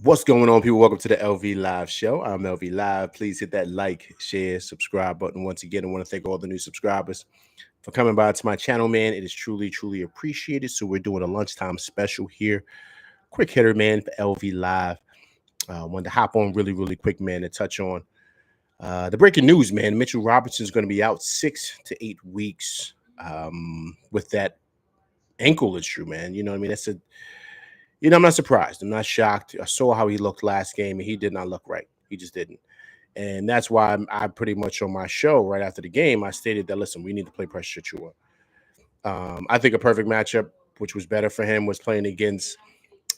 What's going on, people? Welcome to the LV Live Show. I'm LV Live. Please hit that like, share, subscribe button once again. I want to thank all the new subscribers for coming by to my channel, man. It is truly, truly appreciated. So we're doing a lunchtime special here. Quick hitter, man, for LV Live. Wanted to hop on really, really quick, man, to touch on the breaking news, man. Mitchell Robinson's going to be out 6 to 8 weeks with that ankle issue, man. You know what I mean? I'm not surprised. I'm not shocked. I saw how he looked last game, and he did not look right. He just didn't. And that's why I pretty much on my show right after the game, I stated that, listen, we need to play Precious Chua. I think a perfect matchup, which was better for him, was playing against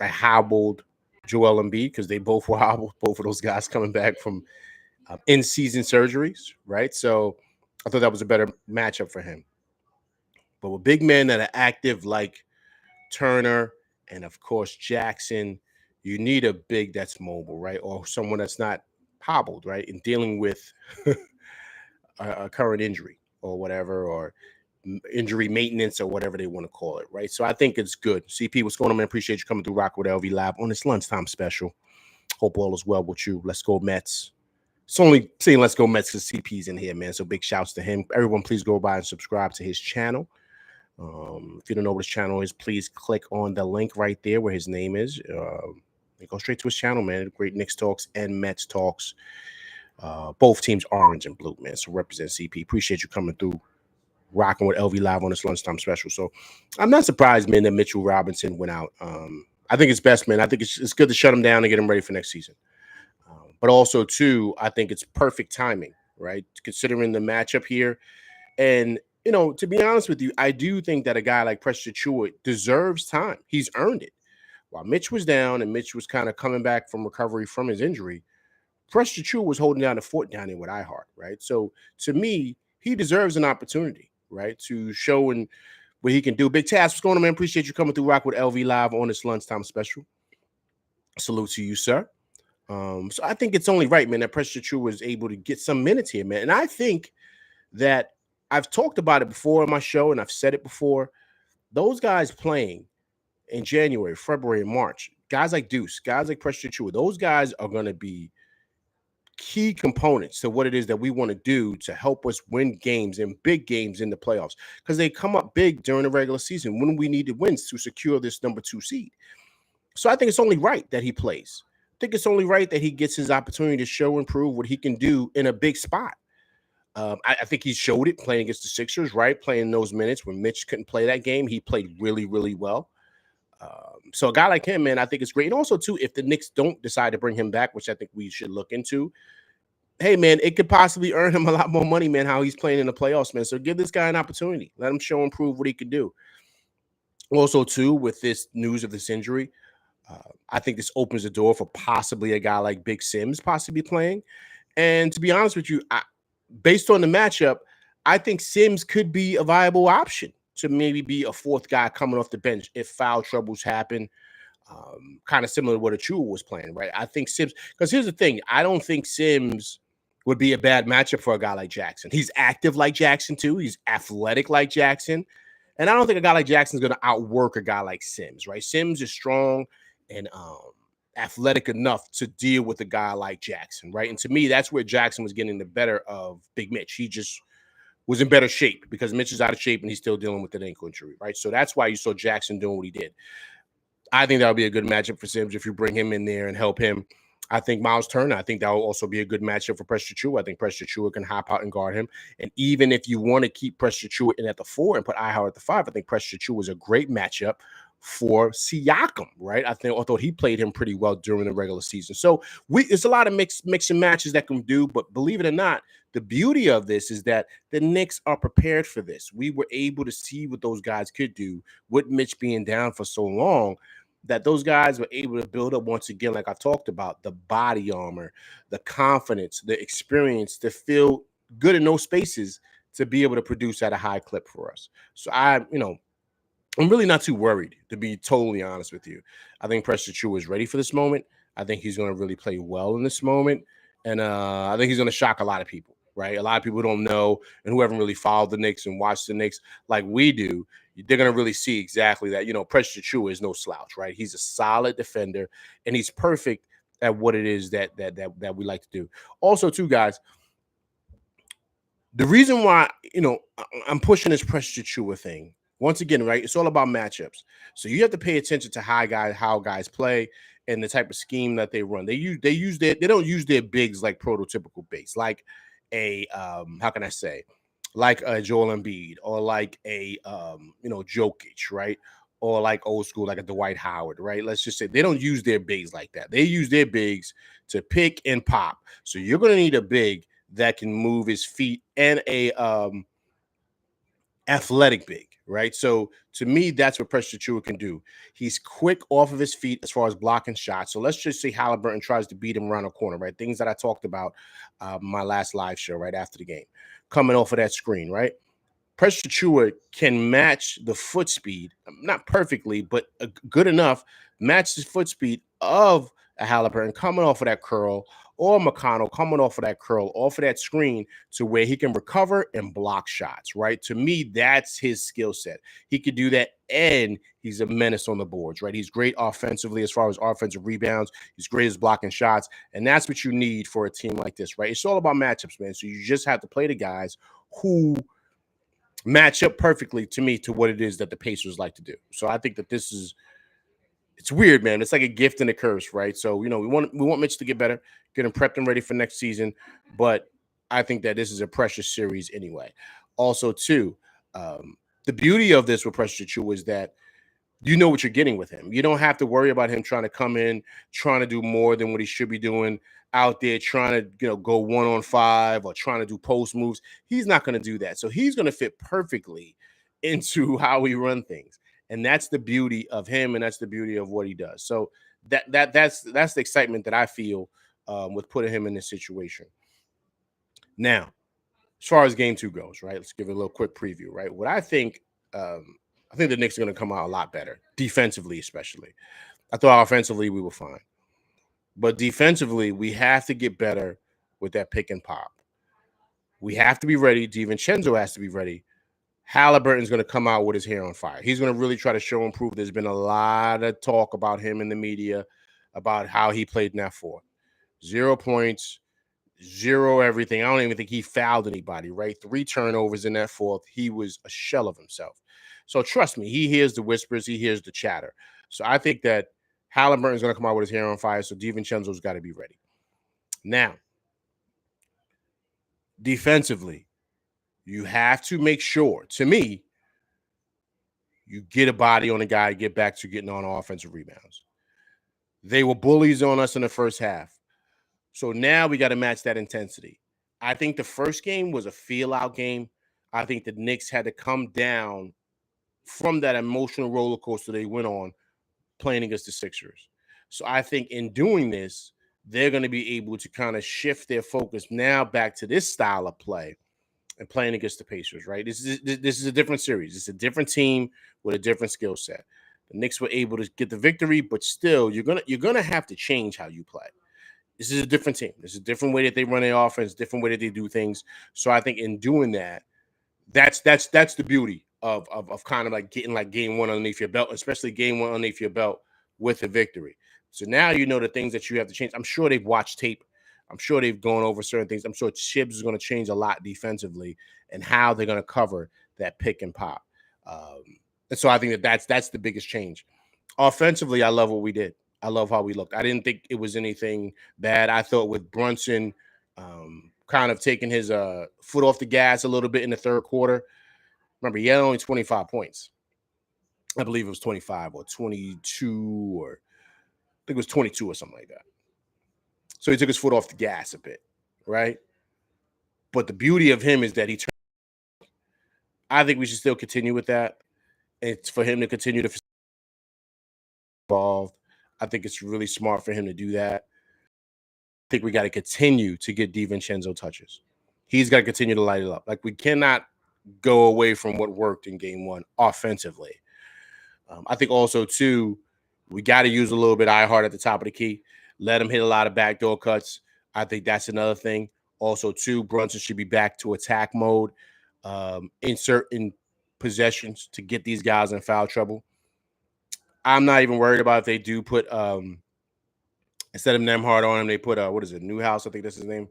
a hobbled Joel Embiid because they both were hobbled, both of those guys coming back from in-season surgeries, right? So I thought that was a better matchup for him. But with big men that are active like Turner and, of course, Jackson, you need a big that's mobile, right? Or someone that's not hobbled, right? In dealing with a current injury or whatever, or injury maintenance or whatever they want to call it, right? So I think it's good. CP, what's going on, man? Appreciate you coming through Rock with LV Live on this lunchtime special. Hope all is well with you. Let's go Mets. It's only saying let's go Mets because CP's in here, man. So big shouts to him. Everyone, please go by and subscribe to his channel. If you don't know what his channel is, please click on the link right there where his name is. Go straight to his channel, man. Great Knicks talks and Mets talks. Both teams orange and blue, man. So represent CP. Appreciate you coming through, rocking with LV Live on this lunchtime special. So I'm not surprised, man, that Mitchell Robinson went out. I think it's best, man. I think it's good to shut him down and get him ready for next season. But also, too, I think it's perfect timing, right? Considering the matchup here. And to be honest with you, I do think that a guy like Precious Chua deserves time. He's earned it. While Mitch was down and Mitch was kind of coming back from recovery from his injury, Precious Chua was holding down the fort down there with iHeart, right? So to me, he deserves an opportunity, right, to show and what he can do. Big Task, what's going on, man? Appreciate you coming through Rock with LV Live on this lunchtime special. Salute to you, sir. So I think it's only right, man, that Precious Chua was able to get some minutes here, man. And I think that I've talked about it before on my show, and I've said it before. Those guys playing in January, February, and March, guys like Deuce, guys like Precious Chua, those guys are going to be key components to what it is that we want to do to help us win games and big games in the playoffs, because they come up big during the regular season when we needed wins to secure this number 2 seed. So I think it's only right that he plays. I think it's only right that he gets his opportunity to show and prove what he can do in a big spot. I think he showed it playing against the Sixers, right? Playing those minutes when Mitch couldn't play that game. He played really, really well. So a guy like him, man, I think it's great. And also, too, if the Knicks don't decide to bring him back, which I think we should look into, hey, man, it could possibly earn him a lot more money, man, how he's playing in the playoffs, man. So give this guy an opportunity. Let him show and prove what he can do. Also, too, with this news of this injury, I think this opens the door for possibly a guy like Big Sims possibly playing. And to be honest with you, based on the matchup, I think Sims could be a viable option to maybe be a fourth guy coming off the bench if foul troubles happen. Kind of similar to what Achua was playing, right? I think Sims, because here's the thing, I don't think Sims would be a bad matchup for a guy like Jackson. He's active like Jackson, too. He's athletic like Jackson. And I don't think a guy like Jackson is going to outwork a guy like Sims, right? Sims is strong and athletic enough to deal with a guy like Jackson, right? And to me, that's where Jackson was getting the better of Big Mitch. He just was in better shape because Mitch is out of shape and he's still dealing with an ankle injury, right? So that's why you saw Jackson doing what he did. I think that would be a good matchup for Sims if you bring him in there and help him. I think Miles Turner, I think that will also be a good matchup for Precious Chua. I think Precious Chua can hop out and guard him. And even if you want to keep Precious Chua in at the 4 and put iHeart at the 5, I think Precious Chua is a great matchup for Siakam, right? I thought he played him pretty well during the regular season. So it's a lot of mix and matches that can do, but believe it or not, the beauty of this is that the Knicks are prepared for this. We were able to see what those guys could do with Mitch being down for so long, that those guys were able to build up once again, like I talked about, the body armor, the confidence, the experience to feel good in those spaces to be able to produce at a high clip for us. So I'm really not too worried, to be totally honest with you. I think Precious Chua is ready for this moment. I think he's going to really play well in this moment. And I think he's going to shock a lot of people, right? A lot of people don't know, and who haven't really followed the Knicks and watched the Knicks like we do, they're going to really see exactly that. Precious Achua is no slouch, right? He's a solid defender, and he's perfect at what it is that we like to do. Also, too, guys, the reason why I'm pushing this Precious Achua thing once again, right? It's all about matchups, so you have to pay attention to how guys play and the type of scheme that they run. They don't use their bigs like prototypical bigs, like a how can I say, like a Joel Embiid or like a Jokic, right? Or like old school, like a Dwight Howard, right? Let's just say they don't use their bigs like that. They use their bigs to pick and pop. So you're going to need a big that can move his feet and a athletic big, right? So to me, that's what Precious Achua can do. He's quick off of his feet as far as blocking shots. So let's just say Halliburton tries to beat him around the corner, right? Things that I talked about my last live show right after the game, coming off of that screen, right? Precious Achua can match the foot speed, not perfectly, but good enough, match the foot speed of a Halliburton coming off of that curl, or McConnell coming off of that curl, off of that screen, to where he can recover and block shots, right? To me, that's his skill set. He could do that, and he's a menace on the boards, right? He's great offensively as far as offensive rebounds. He's great as blocking shots, and that's what you need for a team like this, right? It's all about matchups, man. So you just have to play the guys who match up perfectly to me to what it is that the Pacers like to do. So I think that it's weird, man. It's like a gift and a curse, right? So we want Mitch to get better, get him prepped and ready for next season, but I think that this is a precious series anyway. Also, too, the beauty of this with Precious Achua is that you know what you're getting with him. You don't have to worry about him trying to come in, trying to do more than what he should be doing out there, trying to go 1-on-5 or trying to do post moves. He's not going to do that. So he's going to fit perfectly into how we run things. And that's the beauty of him, and that's the beauty of what he does. So that's the excitement that I feel with putting him in this situation. Now, as far as game 2 goes, right? Let's give it a little quick preview, right? What I think the Knicks are going to come out a lot better, defensively especially. I thought offensively we were fine. But defensively, we have to get better with that pick and pop. We have to be ready. DiVincenzo has to be ready. Halliburton's going to come out with his hair on fire. He's going to really try to show and prove. There's been a lot of talk about him in the media, about how he played in that 4. 0 points, 0 everything. I don't even think he fouled anybody, right? 3 turnovers in that 4th. He was a shell of himself. So trust me, he hears the whispers, he hears the chatter. So I think that Halliburton's going to come out with his hair on fire, so DiVincenzo's got to be ready. Now, defensively, you have to make sure, to me, you get a body on a guy, get back to getting on offensive rebounds. They were bullies on us in the first half. So now we got to match that intensity. I think the first game was a feel-out game. I think the Knicks had to come down from that emotional roller coaster they went on playing against the Sixers. So I think in doing this, they're going to be able to kind of shift their focus now back to this style of play and playing against the Pacers, right? This is a different series. It's a different team with a different skill set. The Knicks were able to get the victory, but still, you're gonna have to change how you play. This is a different team. This is a different way that they run their offense, different way that they do things. So I think in doing that, that's the beauty of kind of like getting like game 1 underneath your belt, especially game 1 underneath your belt with a victory. So now you know the things that you have to change. I'm sure they've watched tape. I'm sure they've gone over certain things. I'm sure Chibbs is going to change a lot defensively and how they're going to cover that pick and pop. And so I think that's the biggest change. Offensively, I love what we did. I love how we looked. I didn't think it was anything bad. I thought with Brunson kind of taking his foot off the gas a little bit in the third quarter. Remember, he had only 25 points. I believe it was 25 or 22, or I think it was 22 or something like that. So he took his foot off the gas a bit, right? But the beauty of him is that he turned. I think we should still continue with that. It's for him to continue to involved. I think it's really smart for him to do that. I think we got to continue to get DiVincenzo touches. He's got to continue to light it up. Like, we cannot go away from what worked in game 1 offensively. I think also, too, we got to use a little bit eye hard at the top of the key. Let him hit a lot of backdoor cuts. I think that's another thing. Also, too, Brunson should be back to attack mode in certain possessions to get these guys in foul trouble. I'm not even worried about if they do put instead of Nemhard on him, they put what is it, Newhouse? I think that's his name.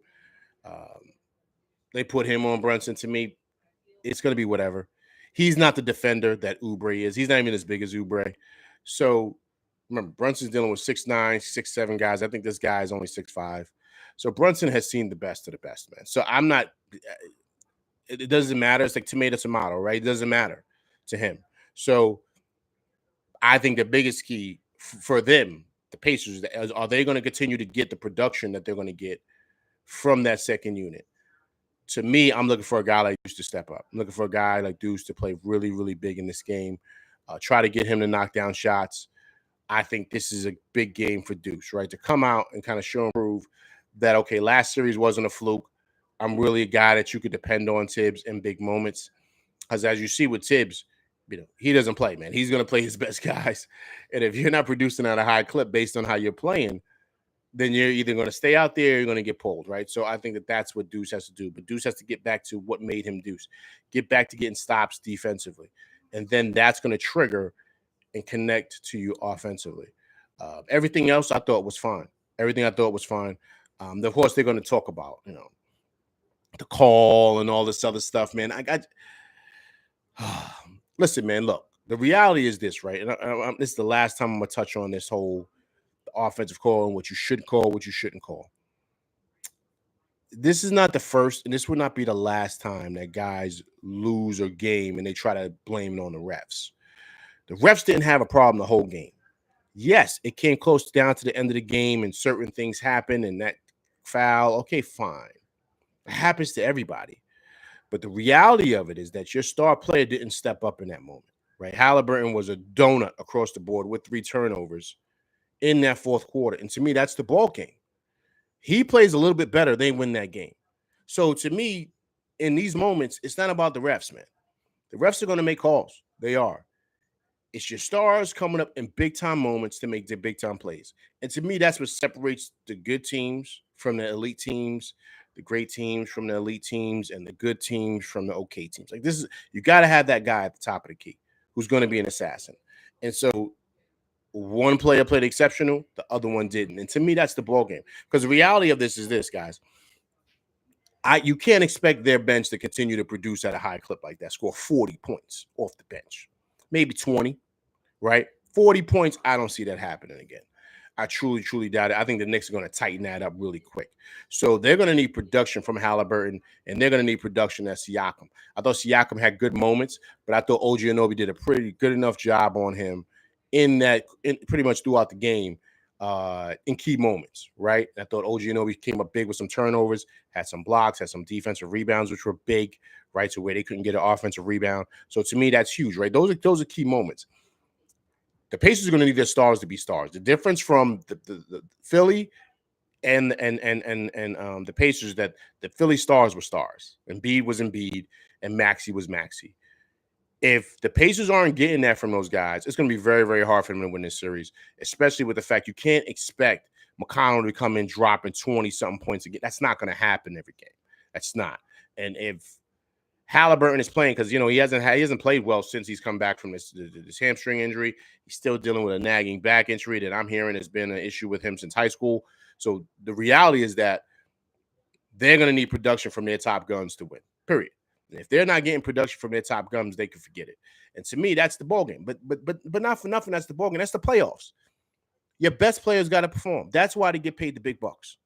Um, they put him on Brunson. To me, it's going to be whatever. He's not the defender that Oubre is. He's not even as big as Oubre. So remember, Brunson's dealing with 6'9", 6'7" guys. I think this guy is only 6'5". So Brunson has seen the best of the best, man. So I'm not. It doesn't matter. It's like tomato, right? It doesn't matter to him. So I think the biggest key for them, the Pacers, are they going to continue to get the production that they're going to get from that second unit? To me, I'm looking for a guy like Deuce to step up. I'm looking for a guy like Deuce to play really, really big in this game. Try to get him to knock down shots. I think this is a big game for Deuce, right? To come out and kind of show and prove that, okay, last series wasn't a fluke. I'm really a guy that you could depend on, Tibbs, in big moments. Because as you see with Tibbs, he doesn't play, man. He's going to play his best guys. And if you're not producing at a high clip based on how you're playing, then you're either going to stay out there or you're going to get pulled, right? So I think that that's what Deuce has to do. But Deuce has to get back to what made him Deuce. Get back to getting stops defensively. And then that's going to trigger and connect to you offensively. Everything else I thought was fine. Of course, they're going to talk about, the call and all this other stuff, man. Listen, man, look, the reality is this, right? And this is the last time I'm going to touch on this whole offensive call and what you should call, what you shouldn't call. This is not the first, and this would not be the last time that guys lose a game and they try to blame it on the refs. The refs didn't have a problem the whole game. Yes, it came close down to the end of the game and certain things happened and that foul, okay, fine. It happens to everybody. But the reality of it is that your star player didn't step up in that moment, right? Halliburton was a donut across the board with 3 turnovers in that fourth quarter. And to me, that's the ball game. He plays a little bit better, they win that game. So to me, in these moments, it's not about the refs, man. The refs are going to make calls. They are. It's your stars coming up in big-time moments to make the big-time plays. And to me, that's what separates the good teams from the elite teams, the great teams from the elite teams, and the good teams from the okay teams. Like this is, you got to have that guy at the top of the key who's going to be an assassin. And so one player played exceptional, the other one didn't. And to me, that's the ball game. Because the reality of this is this, guys. You can't expect their bench to continue to produce at a high clip like that, score 40 points off the bench, maybe 20. Right? 40 points, I don't see that happening again. I truly, truly doubt it. I think the Knicks are going to tighten that up really quick. So they're going to need production from Halliburton, and they're going to need production at Siakam. I thought Siakam had good moments, but I thought OG Anunoby did a pretty good enough job on him pretty much throughout the game in key moments, right? And I thought OG Anunoby came up big with some turnovers, had some blocks, had some defensive rebounds, which were big, right? So where they couldn't get an offensive rebound. So to me, that's huge, right? Those are key moments. The Pacers are going to need their stars to be stars. The difference from the Philly and the Pacers that the Philly stars were stars. Embiid was Embiid and Maxey was Maxey. If the Pacers aren't getting that from those guys, it's going to be very, very hard for them to win this series, especially with the fact you can't expect McConnell to come in dropping 20-something points again. That's not going to happen every game. That's not. And if Halliburton is playing because, he hasn't played well since he's come back from this hamstring injury. He's still dealing with a nagging back injury that I'm hearing has been an issue with him since high school. So the reality is that they're going to need production from their top guns to win, period. And if they're not getting production from their top guns, they can forget it. And to me, that's the ballgame. But not for nothing, that's the ballgame. That's the playoffs. Your best players got to perform. That's why they get paid the big bucks,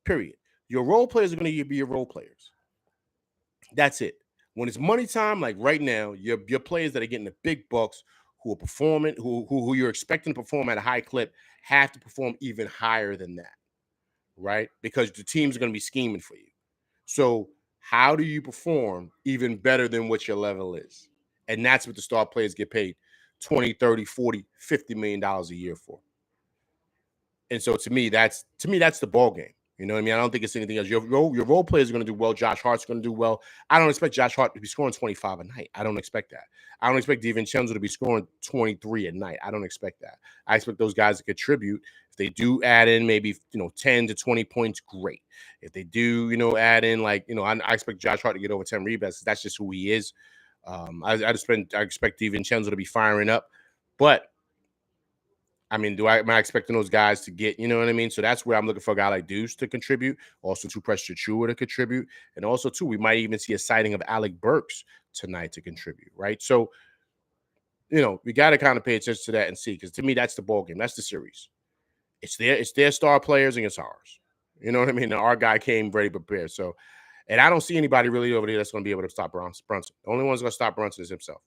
period. Your role players are going to be your role players. That's it. When it's money time, like right now, your players that are getting the big bucks, who are performing, who you're expecting to perform at a high clip, have to perform even higher than that, right? Because the teams are going to be scheming for you. So how do you perform even better than what your level is? And that's what the star players get paid $20, $30, $40, $50 million a year for. And so to me, that's the ball game. You know what I mean? I don't think it's anything else. Your role players are going to do well. Josh Hart's going to do well. I don't expect Josh Hart to be scoring 25 a night. I don't expect that. I don't expect DiVincenzo to be scoring 23 a night. I don't expect that. I expect those guys to contribute. If they do add in maybe 10 to 20 points, great. If they do add in I expect Josh Hart to get over 10 rebounds. That's just who he is. I expect DiVincenzo to be firing up, but I mean, am I expecting those guys to get, you know what I mean? So that's where I'm looking for a guy like Deuce to contribute, also to Precious Chua to contribute, and also too, we might even see a sighting of Alec Burks tonight to contribute, right? So, we got to kind of pay attention to that and see, because to me, that's the ball game. That's the series. It's their star players against ours. You know what I mean? And our guy came ready prepared. So, and I don't see anybody really over there that's going to be able to stop Brunson. The only one's going to stop Brunson is himself.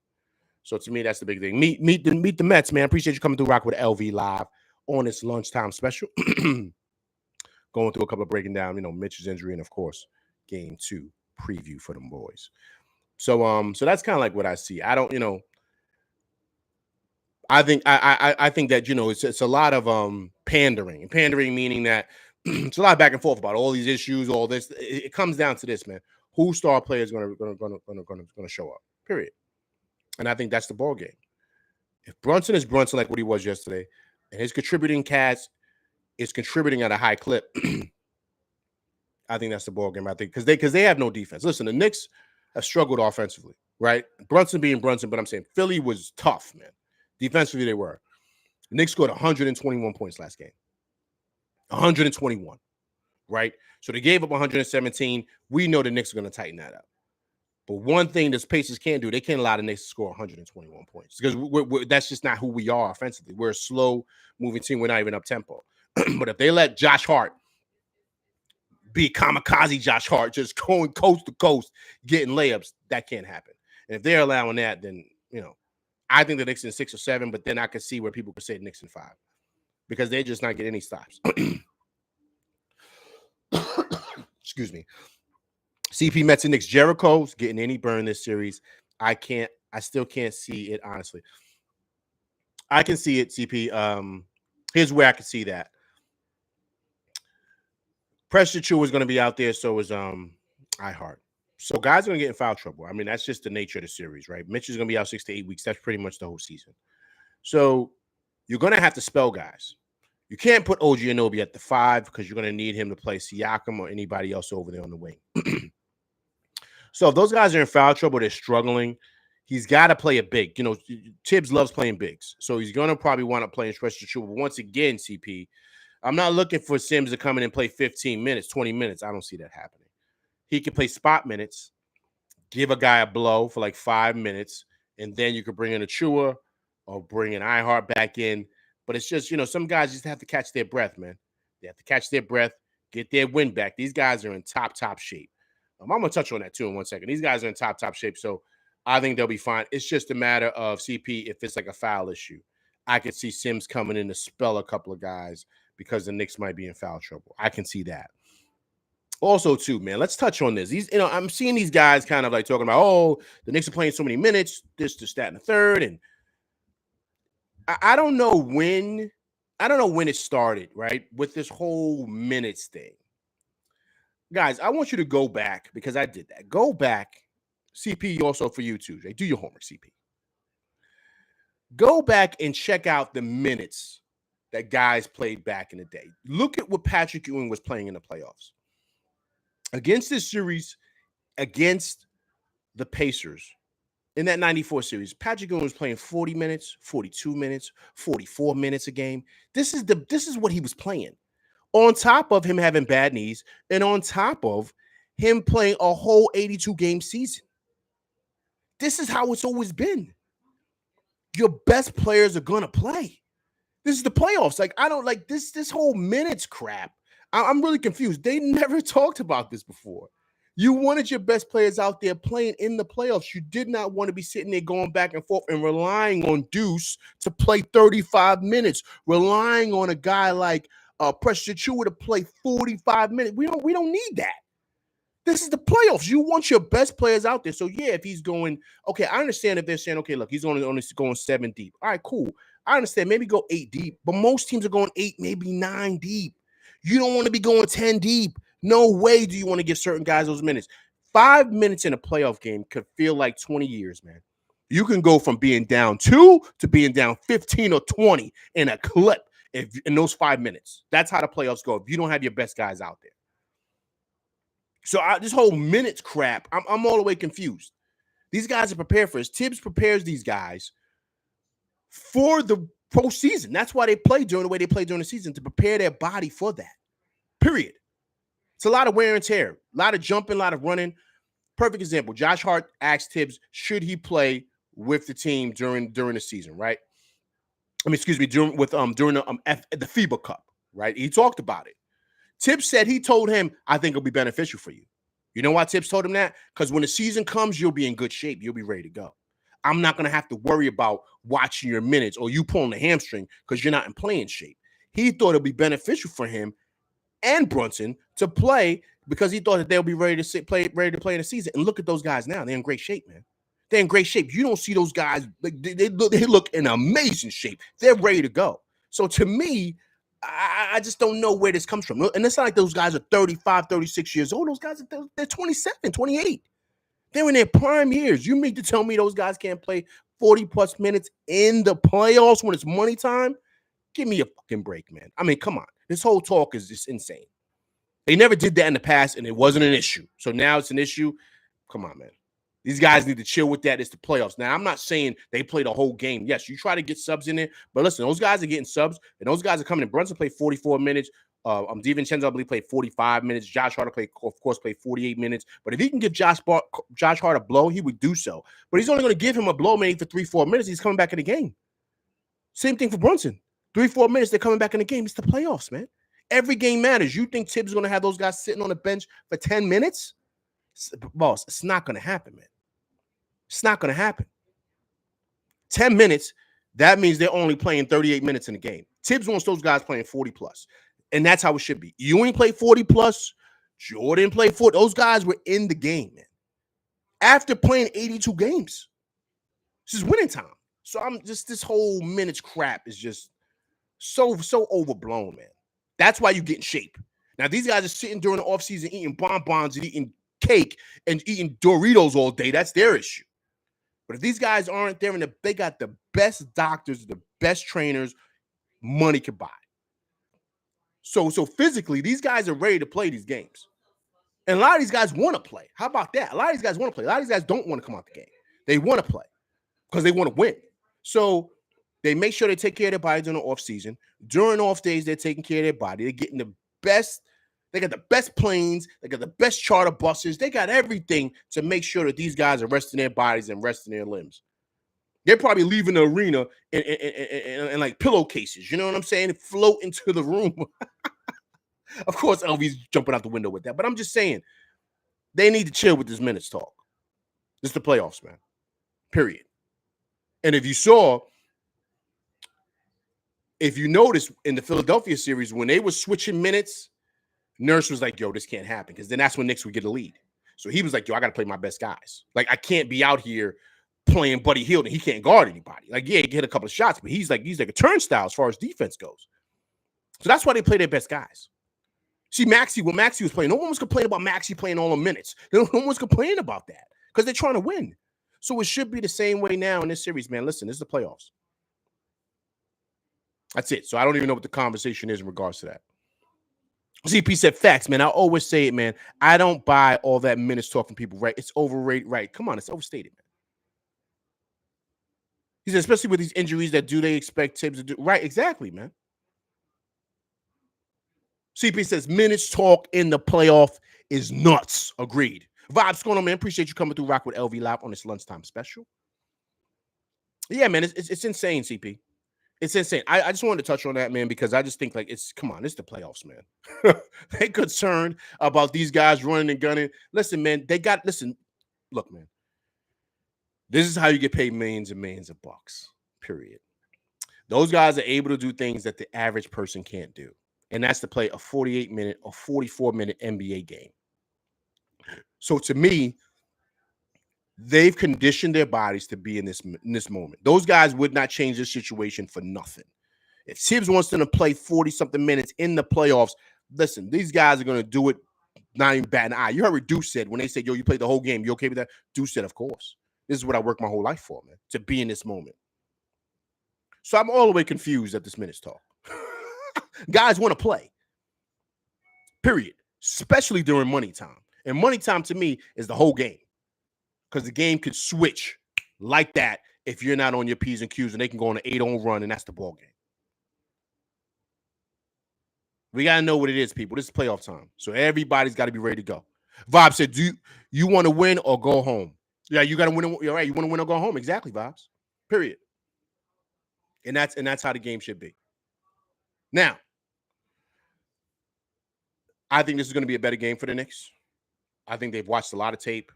So to me, that's the big thing. Meet the Mets, man. Appreciate you coming through Rock with LV Live on this lunchtime special. Going through a couple of breaking down, Mitch's injury and of course, game 2 preview for them boys. So that's kind of like what I see. I don't, I think that it's a lot of pandering. And pandering meaning that it's a lot of back and forth about all these issues, all this. It comes down to this, man. Whose star player is going to show up? Period. And I think that's the ball game. If Brunson is Brunson like what he was yesterday, and his contributing cast is contributing at a high clip, I think that's the ball game. I think because they have no defense. Listen, the Knicks have struggled offensively, right? Brunson being Brunson, but I'm saying Philly was tough, man. Defensively, they were. The Knicks scored 121 points last game. 121, right? So they gave up 117. We know the Knicks are going to tighten that up. But one thing the Pacers can't do, they can't allow the Knicks to score 121 points because that's just not who we are offensively. We're a slow-moving team. We're not even up-tempo. But if they let Josh Hart be kamikaze Josh Hart, just going coast to coast, getting layups, that can't happen. And if they're allowing that, then, I think the Knicks in 6 or 7, but then I could see where people could say Knicks in 5 because they're just not getting any stops. Excuse me. CP Mets and Knicks. Jericho's getting any burn this series. I still can't see it, honestly. I can see it, CP. Here's where I can see that. Precious Chua is going to be out there, so is iHeart. So guys are going to get in foul trouble. I mean, that's just the nature of the series, right? Mitch is going to be out 6 to 8 weeks. That's pretty much the whole season. So you're going to have to spell guys. You can't put OG Anunoby at the 5 because you're going to need him to play Siakam or anybody else over there on the wing. So if those guys are in foul trouble, they're struggling, he's got to play a big. Tibbs loves playing bigs. So he's going to probably want to play in Precious Chua. But once again, CP, I'm not looking for Sims to come in and play 15 minutes, 20 minutes. I don't see that happening. He can play spot minutes, give a guy a blow for like 5 minutes, and then you could bring in a Chua or bring an iHeart back in. But it's just, some guys just have to catch their breath, man. They have to catch their breath, get their wind back. These guys are in top shape. I'm going to touch on that too in 1 second. These guys are in top shape, so I think they'll be fine. It's just a matter of CP if it's like a foul issue. I could see Sims coming in to spell a couple of guys because the Knicks might be in foul trouble. I can see that. Also, too, man, let's touch on this. I'm seeing these guys kind of like talking about, the Knicks are playing so many minutes, this, that, and the third. And I don't know when it started, right, with this whole minutes thing. Guys, I want you to go back because I did that. Go back, CP, also for you too. Do your homework, CP. Go back and check out the minutes that guys played back in the day. Look at what Patrick Ewing was playing in the playoffs. Against this series, against the Pacers, in that 94 series, Patrick Ewing was playing 40 minutes, 42 minutes, 44 minutes a game. This is what he was playing. On top of him having bad knees, and on top of him playing a whole 82-game season. This is how it's always been. Your best players are going to play. This is the playoffs. Like, I don't like this whole minutes crap. I'm really confused. They never talked about this before. You wanted your best players out there playing in the playoffs. You did not want to be sitting there going back and forth and relying on Deuce to play 35 minutes, relying on a guy like Precious Chua to play 45 minutes. We don't need that. This is the playoffs. You want your best players out there. So, yeah, if he's going, okay, I understand if they're saying, okay, look, he's only going 7 deep. All right, cool. I understand. Maybe go 8 deep, but most teams are going 8, maybe 9 deep. You don't want to be going 10 deep. No way do you want to give certain guys those minutes. 5 minutes in a playoff game could feel like 20 years, man. You can go from being down 2 to being down 15 or 20 in a clip in those 5 minutes. That's how the playoffs go if you don't have your best guys out there. So this whole minutes crap, I'm all the way confused. These guys are prepared for this. Tibbs prepares these guys for the postseason. That's why they play during the way they play during the season, to prepare their body for that. Period. It's a lot of wear and tear, a lot of jumping, a lot of running. Perfect example. Josh Hart asked Tibbs, should he play with the team during the season, right? I mean, excuse me, during the FIBA Cup, right? He talked about it. Tibbs said he told him, I think it'll be beneficial for you. You know why Tibbs told him that? Because when the season comes, you'll be in good shape. You'll be ready to go. I'm not going to have to worry about watching your minutes or you pulling the hamstring because you're not in playing shape. He thought it'd be beneficial for him and Brunson to play because he thought that they'll be ready to play in the season. And look at those guys now. They're in great shape, man. They're in great shape. You don't see those guys. They look in amazing shape. They're ready to go. So to me, I just don't know where this comes from. And it's not like those guys are 35, 36 years old. Those guys, they're 27, 28. They're in their prime years. You mean to tell me those guys can't play 40-plus minutes in the playoffs when it's money time? Give me a fucking break, man. I mean, come on. This whole talk is just insane. They never did that in the past, and it wasn't an issue. So now it's an issue. Come on, man. These guys need to chill with that. It's the playoffs. Now, I'm not saying they play the whole game. Yes, you try to get subs in there, but listen, those guys are getting subs, and those guys are coming in. Brunson played 44 minutes. DiVincenzo, I believe, played 45 minutes. Josh Hart, played 48 minutes. But if he can give Josh Hart a blow, he would do so. But he's only going to give him a blow maybe for 3-4 minutes. He's coming back in the game. Same thing for Brunson. 3-4 minutes, they're coming back in the game. It's the playoffs, man. Every game matters. You think Tibbs is going to have those guys sitting on the bench for 10 minutes? Boss, it's not going to happen, man. It's not going to happen. 10 minutes, that means they're only playing 38 minutes in the game. Tibbs wants those guys playing 40-plus. And that's how it should be. Ewing played 40-plus. Jordan played 40. Those guys were in the game, man. After playing 82 games. This is winning time. So I'm just, this whole minutes crap is just so overblown, man. That's why you get in shape. Now, these guys are sitting during the offseason eating bonbons and eating cake and eating Doritos all day. That's their issue. But if these guys aren't there and they got the best doctors, the best trainers money could buy. So physically, these guys are ready to play these games. And a lot of these guys want to play. How about that? A lot of these guys want to play. A lot of these guys don't want to come out the game. They want to play because they want to win. So they make sure they take care of their body during the off season. During off days, they're taking care of their body. They're getting the best. They got the best planes. They got the best charter buses. They got everything to make sure that these guys are resting their bodies and resting their limbs. They're probably leaving the arena in like pillowcases. You know what I'm saying? Float into the room. Of course, LV's jumping out the window with that. But I'm just saying, they need to chill with this minutes talk. This is the playoffs, man. Period. And if you notice in the Philadelphia series, when they were switching minutes, Nurse was like, yo, this can't happen. Because then that's when Knicks would get a lead. So he was like, yo, I got to play my best guys. Like, I can't be out here playing Buddy Hield and he can't guard anybody. Like, yeah, he can hit a couple of shots, but he's like a turnstile as far as defense goes. So that's why they play their best guys. See, when Maxey was playing, no one was complaining about Maxey playing all the minutes. No one was complaining about that because they're trying to win. So it should be the same way now in this series, man. Listen, this is the playoffs. That's it. So I don't even know what the conversation is in regards to that. CP said facts, man. I always say it, man. I don't buy all that minutes talk from people, right? It's overrated, right? Come on, it's overstated, man. He said, especially with these injuries, that do they expect Tibbs to do? Right, exactly, man. CP says minutes talk in the playoff is nuts. Agreed. Vibes going on, man. Appreciate you coming through Rock with LV Live on this lunchtime special. Yeah, man, it's insane, CP. It's insane. I just wanted to touch on that, man, because I just think, like, it's the playoffs, man. They concerned about these guys running and gunning. Listen, man, look, man. This is how you get paid millions and millions of bucks, period. Those guys are able to do things that the average person can't do. And that's to play a 48-minute or 44-minute NBA game. So to me, they've conditioned their bodies to be in this moment. Those guys would not change this situation for nothing. If Tibbs wants them to play 40-something minutes in the playoffs, listen, these guys are going to do it, not even bat an eye. You heard what Deuce said when they said, yo, you played the whole game. You okay with that? Deuce said, of course. This is what I worked my whole life for, man, to be in this moment. So I'm all the way confused at this minutes talk. Guys want to play, period, especially during money time. And money time to me is the whole game. because the game could switch like that if you're not on your P's and Q's, and they can go on an 8-0 run, and that's the ball game. We got to know what it is, people. This is playoff time, so everybody's got to be ready to go. Vibes said, do you want to win or go home? Yeah, you got to win. You're right. You want to win or go home. Exactly, Vibes. Period. And that's how the game should be. Now, I think this is going to be a better game for the Knicks. I think they've watched a lot of tape.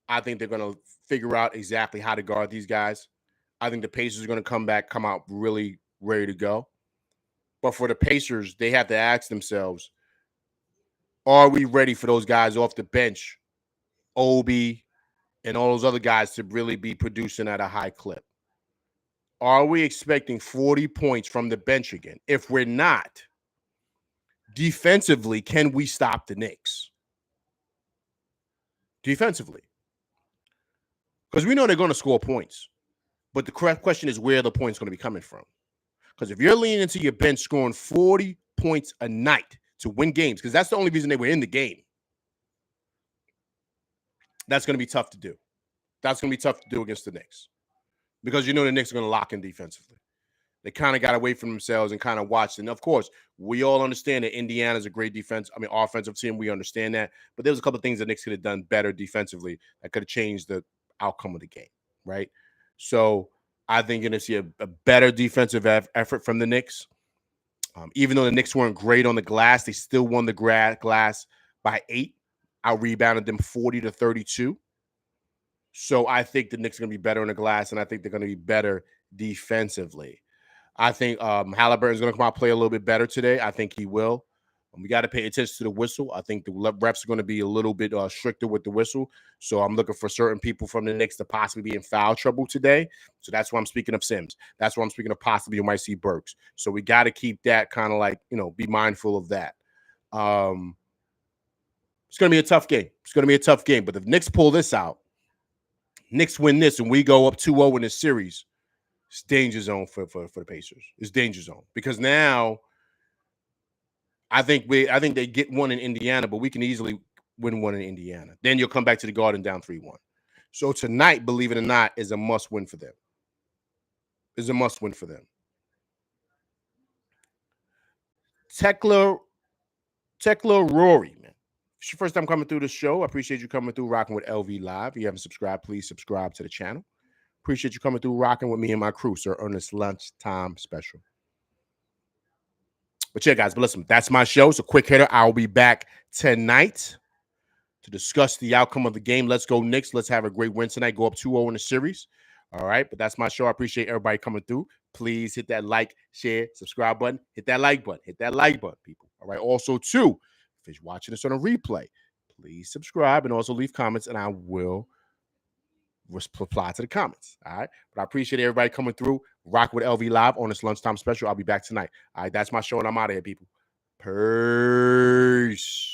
I think they're going to figure out exactly how to guard these guys. I think the Pacers are going to come out really ready to go. But for the Pacers, they have to ask themselves, are we ready for those guys off the bench, Obi, and all those other guys to really be producing at a high clip? Are we expecting 40 points from the bench again? If we're not, defensively, can we stop the Knicks? Defensively. Because we know they're going to score points. But the correct question is where the points going to be coming from. Because if you're leaning into your bench scoring 40 points a night to win games, because that's the only reason they were in the game, that's going to be tough to do. That's going to be tough to do against the Knicks. Because you know the Knicks are going to lock in defensively. They kind of got away from themselves and kind of watched. And, of course, we all understand that Indiana's a great offensive team. We understand that. But there was a couple of things the Knicks could have done better defensively that could have changed the outcome of the game, right? So I think you're going to see a better defensive effort from the Knicks. Even though the Knicks weren't great on the glass, they still won the glass by 8. Out-rebounded them 40-32. So I think the Knicks are going to be better on the glass, and I think they're going to be better defensively. I think Halliburton's going to come out and play a little bit better today. I think he will. We got to pay attention to the whistle. I think the refs are going to be a little bit stricter with the whistle. So I'm looking for certain people from the Knicks to possibly be in foul trouble today. So that's why I'm speaking of Sims. That's why I'm speaking of possibly you might see Burks. So we got to keep that kind of like, be mindful of that. It's going to be a tough game. It's going to be a tough game. But if Knicks pull this out, Knicks win this, and we go up 2-0 in this series, it's danger zone for the Pacers. It's danger zone because now I think they get one in Indiana, but we can easily win one in Indiana. Then you'll come back to the Garden down 3-1. So tonight, believe it or not, is a must win for them. Tekla Rory, man. It's your first time coming through the show. I appreciate you coming through, rocking with LV Live. If you haven't subscribed, please subscribe to the channel. Appreciate you coming through, rocking with me and my crew, Sir Ernest Lunchtime Special. But yeah, guys, but listen, that's my show. It's a quick hitter. I'll be back tonight to discuss the outcome of the game. Let's go Knicks. Let's have a great win tonight. Go up 2-0 in the series. All right, but that's my show. I appreciate everybody coming through. Please hit that like, share, subscribe button. Hit that like button. Hit that like button, people. All right, also, too, if you're watching this on a replay, please subscribe and also leave comments, and I will reply to the comments. All right. But I appreciate everybody coming through. Rock with LV Live on this lunchtime special. I'll be back tonight. All right. That's my show, and I'm out of here, people. Peace.